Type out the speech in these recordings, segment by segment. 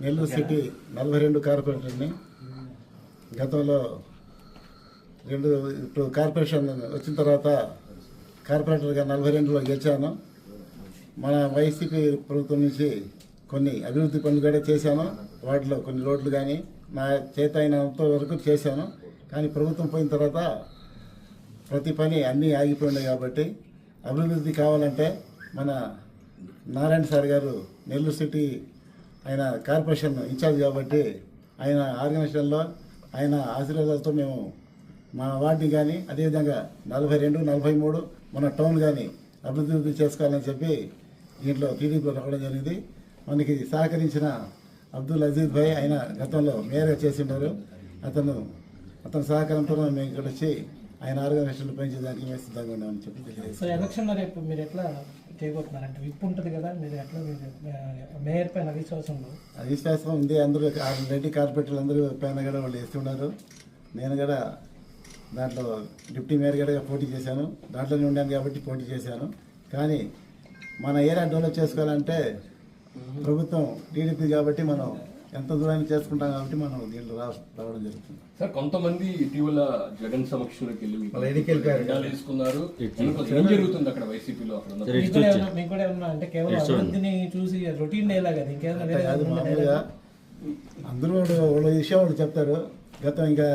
Nellore city 42 కార్పొరేటర్ని. గతంలో ఇప్పుడు corporation వచ్చిన తర్వాత కార్పొరేటర్గా 42లో గెలిచాను. మన వైసీపీ ప్రభుత్వం నుంచి కొన్ని అభివృద్ధి పనులు కూడా చేశాను. వాటిలో కొన్ని రోడ్లు కానీ నా చేత అయినంత వరకు చేశాను. కానీ ప్రభుత్వం పోయిన తర్వాత ప్రతి పని అన్నీ ఆగిపోయినాయి. కాబట్టి అభివృద్ధి కావాలంటే మన నారాయణ సార్ గారు నెల్లూరు సిటీ ఆయన కార్పొరేషన్ ఇన్ఛార్జ్ కాబట్టి ఆయన ఆర్గనైజేషన్లో ఆయన ఆశీర్వాదాలతో మేము మా వార్డుని కానీ అదేవిధంగా 42, 43 మన టౌన్ కానీ అభివృద్ధి చేసుకోవాలని చెప్పి దీంట్లో టీడీపీలో రావడం జరిగింది. మనకి సహకరించిన అబ్దుల్ అజీజ్ భాయ్ ఆయన గతంలో మేయర్గా చేసిండారు. అతని సహకారంతో మేము ఇక్కడ వచ్చి ఆయన ఆర్గనైజేషన్లు పెంచేదానికి మేము సిద్ధంగా ఉన్నామని చెప్పి తెలియజేస్తాం. సో ఎలక్షన్లో రేపు మీరు ఎట్లా చేయబోతున్నారంటే విప్ ఉంటుంది కదా, మీరు ఎట్లా మేయర్ పైన విశ్వాసం ఉంది. అందరూ రెడ్డి కార్పొరేటర్లు అందరూ పైన కూడా వాళ్ళు వేస్తున్నారు. నేను కూడా దాంట్లో డిప్యూటీ మేయర్ కూడా పోటీ చేశాను. దాంట్లోనే ఉండాను కాబట్టి పోటీ చేశాను. కానీ మన ఏరియా డెవలప్ చేసుకోవాలంటే ప్రభుత్వం టీడీపీ కాబట్టి మనం ఎంత దూరాన్ని చేసుకుంటాం కాబట్టి మనం దీంట్లో రావడం జరుగుతుంది. సార్ కొంతమంది ఇటీవల జగన్ సమక్షంలోకి వెళ్ళి వేసుకున్నారు. ఏం జరుగుతుంది అక్కడ వైసీపీలో? మీకు కూడా ఏమన్నా అంటే కేవలం అభివృద్ధిని చూసి రొటీన్ కాదు, మామూలుగా అందరూ వాళ్ళ విషయం వాళ్ళు చెప్తారు. గతం ఇంకా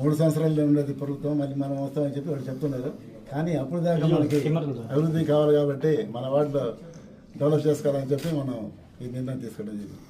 3 సంవత్సరాల్లో ఉండేది ప్రభుత్వం, మళ్ళీ మనం వస్తామని చెప్పి వాళ్ళు చెప్తున్నారు. కానీ అప్పుడు దాకా మనకి అభివృద్ధి కావాలి కాబట్టి మన వార్డులో డెవలప్ చేసుకోవాలని చెప్పి మనం ఈ నిర్ణయం తీసుకోవడం జరిగింది.